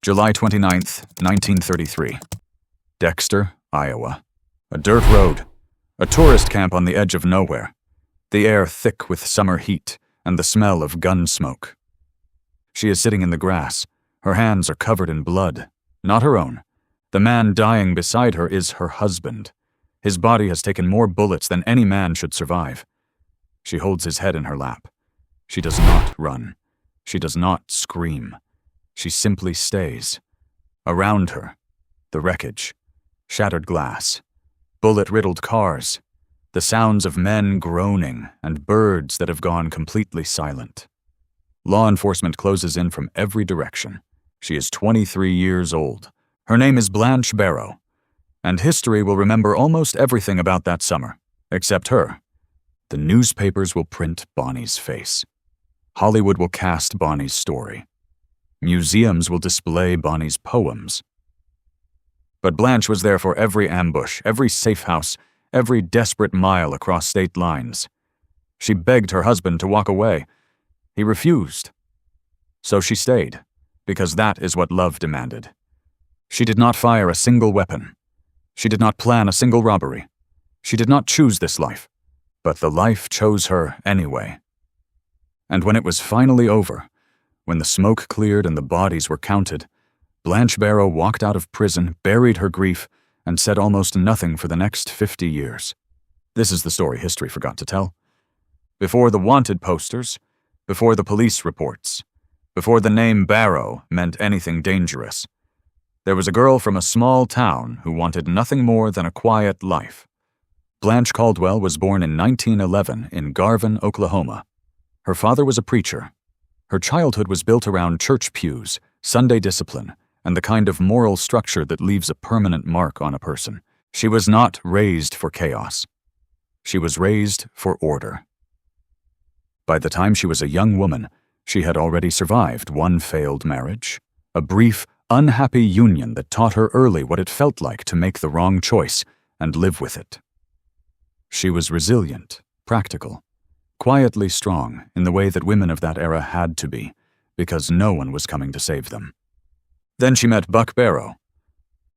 July 29th, 1933. Dexter, Iowa. A dirt road. A tourist camp on the edge of nowhere. The air thick with summer heat and the smell of gun smoke. She is sitting in the grass. Her hands are covered in blood. Not her own. The man dying beside her is her husband. His body has taken more bullets than any man should survive. She holds his head in her lap. She does not run. She does not scream. She simply stays. Around her, the wreckage, shattered glass, bullet-riddled cars, the sounds of men groaning and birds that have gone completely silent. Law enforcement closes in from every direction. She is 23 years old. Her name is Blanche Barrow, and history will remember almost everything about that summer, except her. The newspapers will print Bonnie's face. Hollywood will cast Bonnie's story. Museums will display Bonnie's poems. But Blanche was there for every ambush, every safe house, every desperate mile across state lines. She begged her husband to walk away. He refused. So she stayed, because that is what love demanded. She did not fire a single weapon. She did not plan a single robbery. She did not choose this life, but the life chose her anyway. And when it was finally over, when the smoke cleared and the bodies were counted, Blanche Barrow walked out of prison, buried her grief, and said almost nothing for the next 50 years. This is the story history forgot to tell. Before the wanted posters, before the police reports, before the name Barrow meant anything dangerous, there was a girl from a small town who wanted nothing more than a quiet life. Blanche Caldwell was born in 1911 in Garvin, Oklahoma. Her father was a preacher. Her childhood was built around church pews, Sunday discipline, and the kind of moral structure that leaves a permanent mark on a person. She was not raised for chaos. She was raised for order. By the time she was a young woman, she had already survived one failed marriage, a brief, unhappy union that taught her early what it felt like to make the wrong choice and live with it. She was resilient, practical, quietly strong in the way that women of that era had to be, because no one was coming to save them. Then she met Buck Barrow.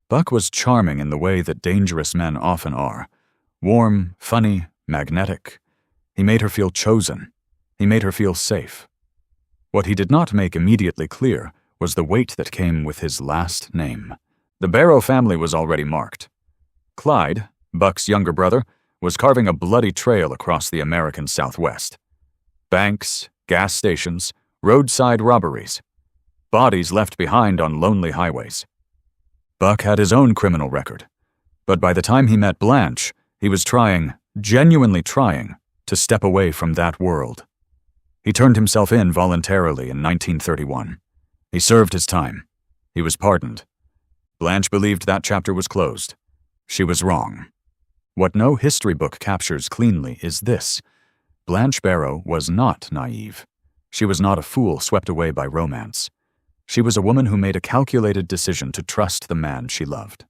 Buck was charming in the way that dangerous men often are. Warm, funny, magnetic. He made her feel chosen. He made her feel safe. What he did not make immediately clear was the weight that came with his last name. The Barrow family was already marked. Clyde, Buck's younger brother, was carving a bloody trail across the American Southwest. Banks, gas stations, roadside robberies. Bodies left behind on lonely highways. Buck had his own criminal record, but by the time he met Blanche, he was trying, genuinely trying, to step away from that world. He turned himself in voluntarily in 1931. He served his time. He was pardoned. Blanche believed that chapter was closed. She was wrong. What no history book captures cleanly is this: Blanche Barrow was not naive. She was not a fool swept away by romance. She was a woman who made a calculated decision to trust the man she loved.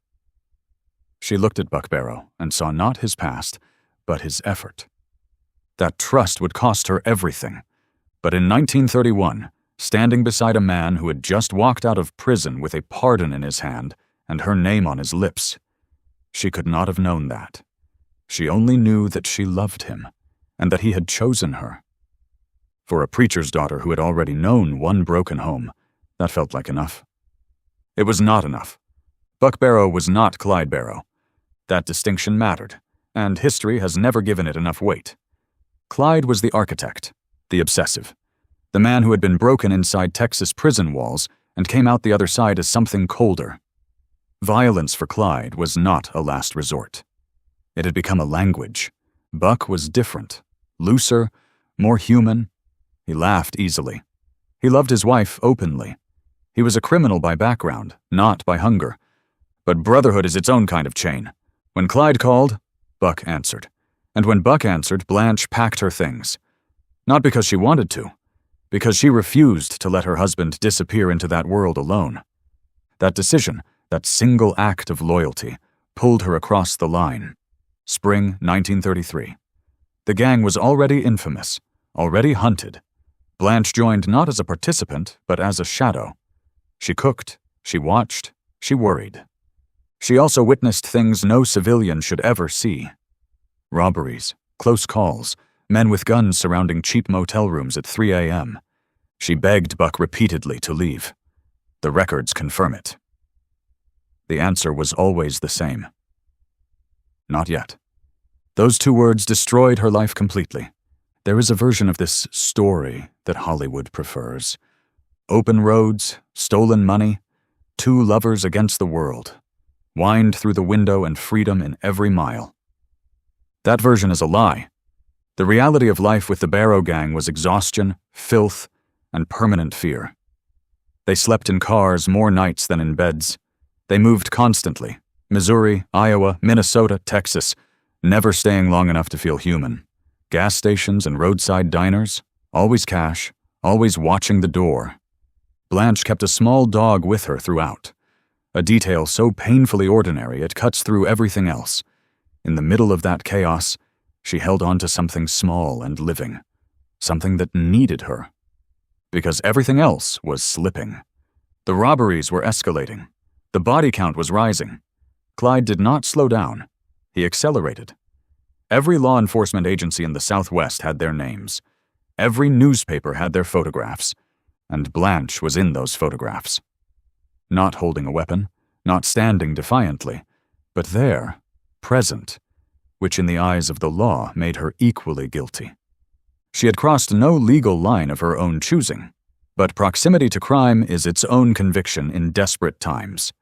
She looked at Buck Barrow and saw not his past, but his effort. That trust would cost her everything. But in 1931, standing beside a man who had just walked out of prison with a pardon in his hand and her name on his lips, she could not have known that. She only knew that she loved him, and that he had chosen her. For a preacher's daughter who had already known one broken home, that felt like enough. It was not enough. Buck Barrow was not Clyde Barrow. That distinction mattered, and history has never given it enough weight. Clyde was the architect, the obsessive, the man who had been broken inside Texas prison walls and came out the other side as something colder. Violence for Clyde was not a last resort. It had become a language. Buck was different, looser, more human. He laughed easily. He loved his wife openly. He was a criminal by background, not by hunger. But brotherhood is its own kind of chain. When Clyde called, Buck answered. And when Buck answered, Blanche packed her things. Not because she wanted to, because she refused to let her husband disappear into that world alone. That decision, that single act of loyalty, pulled her across the line. Spring 1933. The gang was already infamous, already hunted. Blanche joined not as a participant, but as a shadow. She cooked, She watched, she worried. She also witnessed things no civilian should ever see. Robberies, close calls, men with guns surrounding cheap motel rooms at 3 a.m. She begged Buck repeatedly to leave. The records confirm it. The answer was always the same. Not yet. Those two words destroyed her life completely. There is a version of this story that Hollywood prefers. Open roads, stolen money, two lovers against the world, whined through the window and freedom in every mile. That version is a lie. The reality of life with the Barrow gang was exhaustion, filth, and permanent fear. They slept in cars more nights than in beds. They moved constantly. Missouri, Iowa, Minnesota, Texas, never staying long enough to feel human. Gas stations and roadside diners, always cash, always watching the door. Blanche kept a small dog with her throughout, a detail so painfully ordinary it cuts through everything else. In the middle of that chaos, she held on to something small and living, something that needed her. Because everything else was slipping. The robberies were escalating. The body count was rising. Clyde did not slow down. He accelerated. Every law enforcement agency in the Southwest had their names. Every newspaper had their photographs. And Blanche was in those photographs. Not holding a weapon, not standing defiantly, but there, present, which in the eyes of the law made her equally guilty. She had crossed no legal line of her own choosing, but proximity to crime is its own conviction in desperate times.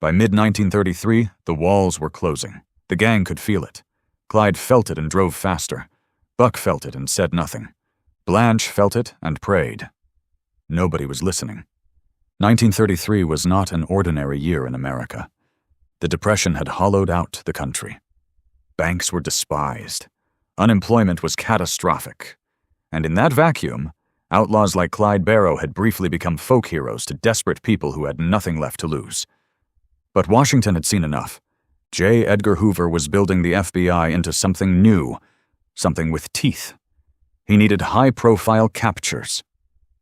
By mid-1933, the walls were closing. The gang could feel it. Clyde felt it and drove faster. Buck felt it and said nothing. Blanche felt it and prayed. Nobody was listening. 1933 was not an ordinary year in America. The Depression had hollowed out the country. Banks were despised. Unemployment was catastrophic. And in that vacuum, outlaws like Clyde Barrow had briefly become folk heroes to desperate people who had nothing left to lose. But Washington had seen enough. J. Edgar Hoover was building the FBI into something new, something with teeth. He needed high-profile captures.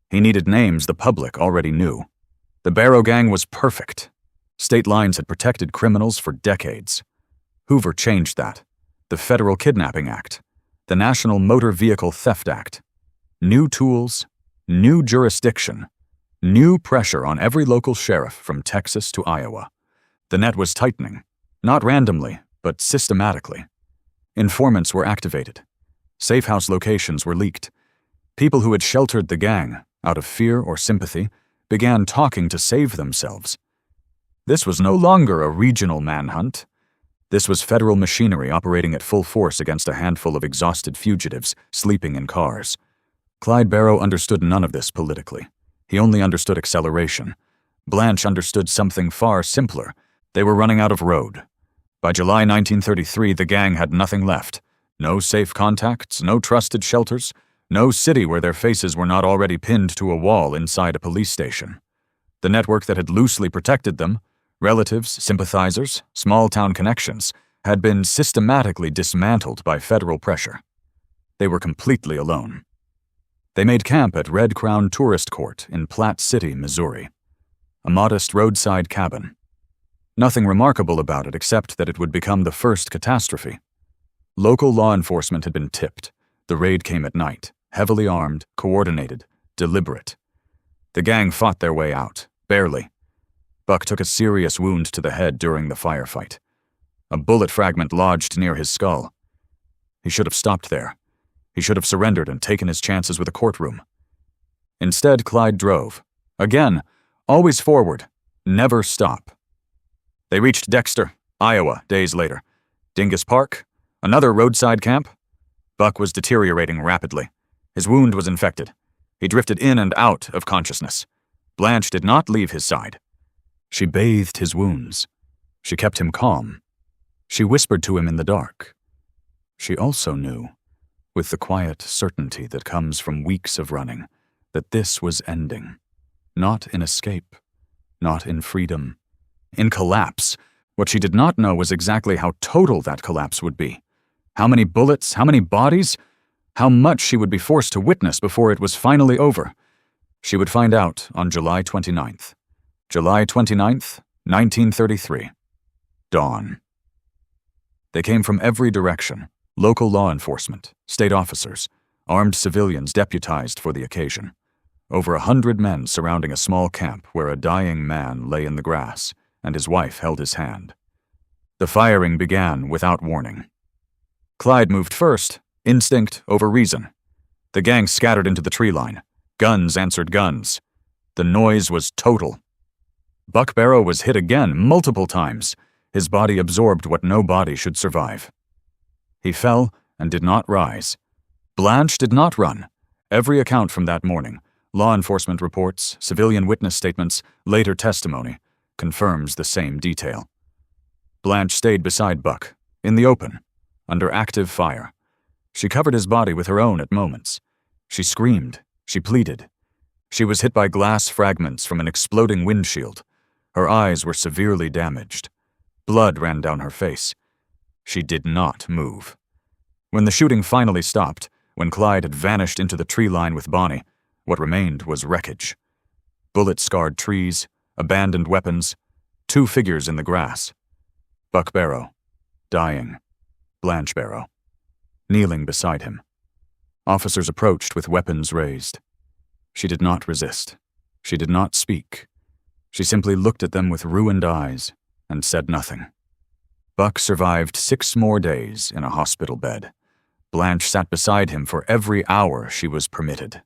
He needed names the public already knew. The Barrow gang was perfect. State lines had protected criminals for decades. Hoover changed that. The Federal Kidnapping Act. The National Motor Vehicle Theft Act. New tools, new jurisdiction, new pressure on every local sheriff from Texas to Iowa. The net was tightening, not randomly, but systematically. Informants were activated. Safe house locations were leaked. People who had sheltered the gang, out of fear or sympathy, began talking to save themselves. This was no longer a regional manhunt. This was federal machinery operating at full force against a handful of exhausted fugitives sleeping in cars. Clyde Barrow understood none of this politically. He only understood acceleration. Blanche understood something far simpler. They were running out of road. By July 1933, the gang had nothing left. No safe contacts, no trusted shelters, no city where their faces were not already pinned to a wall inside a police station. The network that had loosely protected them, relatives, sympathizers, small-town connections, had been systematically dismantled by federal pressure. They were completely alone. They made camp at Red Crown Tourist Court in Platte City, Missouri. A modest roadside cabin. Nothing remarkable about it except that it would become the first catastrophe. Local law enforcement had been tipped. The raid came at night, heavily armed, coordinated, deliberate. The gang fought their way out, barely. Buck took a serious wound to the head during the firefight. A bullet fragment lodged near his skull. He should have stopped there. He should have surrendered and taken his chances with a courtroom. Instead, Clyde drove. Again, always forward, never stop. They reached Dexter, Iowa, days later. Dingus Park, another roadside camp. Buck was deteriorating rapidly. His wound was infected. He drifted in and out of consciousness. Blanche did not leave his side. She bathed his wounds. She kept him calm. She whispered to him in the dark. She also knew, with the quiet certainty that comes from weeks of running, that this was ending. Not in escape, not in freedom. In collapse. What she did not know was exactly how total that collapse would be. How many bullets, how many bodies, how much she would be forced to witness before it was finally over. She would find out on July 29th. July 29th, 1933. Dawn. They came from every direction: local law enforcement, state officers, armed civilians deputized for the occasion. Over 100 men surrounding a small camp where a dying man lay in the grass, and his wife held his hand. The firing began without warning. Clyde moved first, instinct over reason. The gang scattered into the tree line. Guns answered guns. The noise was total. Buck Barrow was hit again multiple times. His body absorbed what no body should survive. He fell and did not rise. Blanche did not run. Every account from that morning, law enforcement reports, civilian witness statements, later testimony, confirms the same detail. Blanche stayed beside Buck, in the open, under active fire. She covered his body with her own at moments. She screamed. She pleaded. She was hit by glass fragments from an exploding windshield. Her eyes were severely damaged. Blood ran down her face. She did not move. When the shooting finally stopped, when Clyde had vanished into the tree line with Bonnie, what remained was wreckage. Bullet-scarred trees, abandoned weapons, 2 figures in the grass. Buck Barrow, dying. Blanche Barrow, kneeling beside him. Officers approached with weapons raised. She did not resist. She did not speak. She simply looked at them with ruined eyes and said nothing. Buck survived 6 more days in a hospital bed. Blanche sat beside him for every hour she was permitted.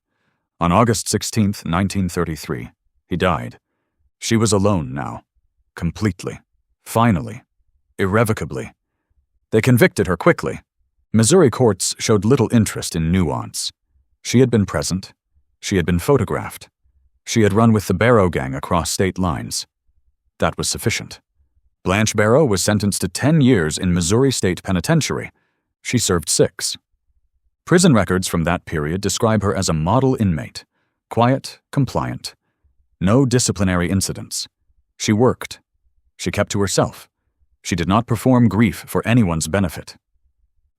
On August 16, 1933, he died. She was alone now. Completely. Finally. Irrevocably. They convicted her quickly. Missouri courts showed little interest in nuance. She had been present. She had been photographed. She had run with the Barrow gang across state lines. That was sufficient. Blanche Barrow was sentenced to 10 years in Missouri State Penitentiary. She served 6. Prison records from that period describe her as a model inmate. Quiet, compliant. No disciplinary incidents. She worked. She kept to herself. She did not perform grief for anyone's benefit.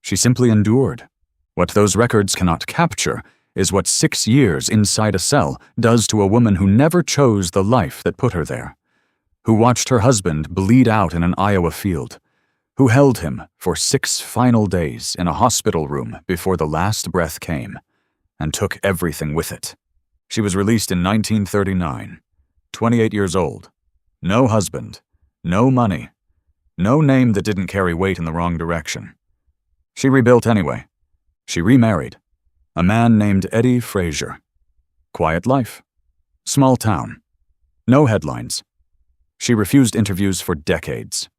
She simply endured. What those records cannot capture is what 6 years inside a cell does to a woman who never chose the life that put her there, who watched her husband bleed out in an Iowa field, who held him for 6 final days in a hospital room before the last breath came, and took everything with it. She was released in 1939, 28 years old, no husband, no money, no name that didn't carry weight in the wrong direction. She rebuilt anyway. She remarried. A man named Eddie Frazier. Quiet life. Small town. No headlines. She refused interviews for decades.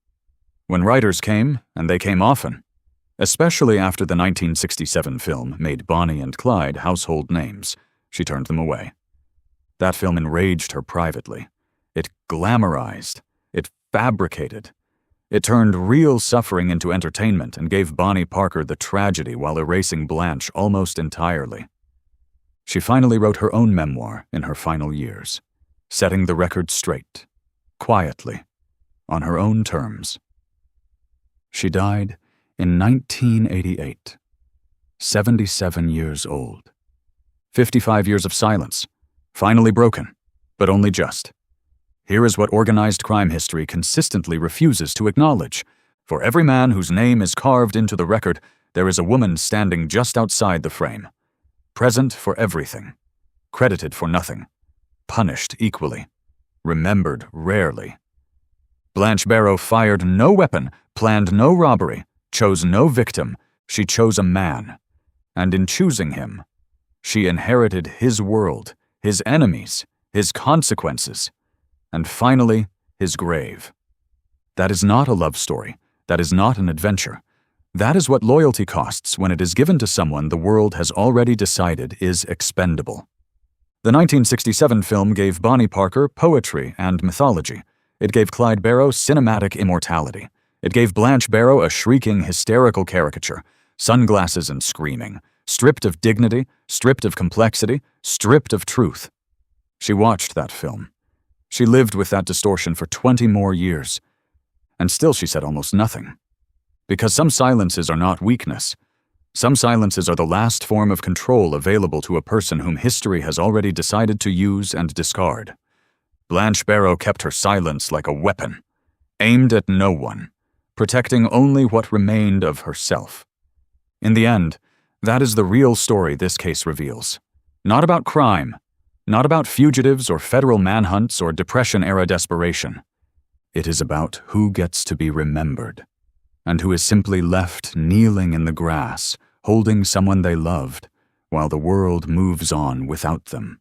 When writers came, and they came often, especially after the 1967 film made Bonnie and Clyde household names, she turned them away. That film enraged her privately. It glamorized. It fabricated. It turned real suffering into entertainment and gave Bonnie Parker the tragedy while erasing Blanche almost entirely. She finally wrote her own memoir in her final years, setting the record straight, quietly, on her own terms. She died in 1988, 77 years old. 55 years of silence, finally broken, but only just. Here is what organized crime history consistently refuses to acknowledge. For every man whose name is carved into the record, there is a woman standing just outside the frame. Present for everything. Credited for nothing. Punished equally. Remembered rarely. Blanche Barrow fired no weapon, planned no robbery, chose no victim. She chose a man. And in choosing him, she inherited his world, his enemies, his consequences, and finally, his grave. That is not a love story. That is not an adventure. That is what loyalty costs when it is given to someone the world has already decided is expendable. The 1967 film gave Bonnie Parker poetry and mythology. It gave Clyde Barrow cinematic immortality. It gave Blanche Barrow a shrieking, hysterical caricature, sunglasses and screaming, stripped of dignity, stripped of complexity, stripped of truth. She watched that film. She lived with that distortion for 20 more years. And still she said almost nothing. Because some silences are not weakness. Some silences are the last form of control available to a person whom history has already decided to use and discard. Blanche Barrow kept her silence like a weapon, aimed at no one, protecting only what remained of herself. In the end, that is the real story this case reveals. Not about crime, not about fugitives or federal manhunts or Depression-era desperation. It is about who gets to be remembered, and who is simply left kneeling in the grass, holding someone they loved, while the world moves on without them.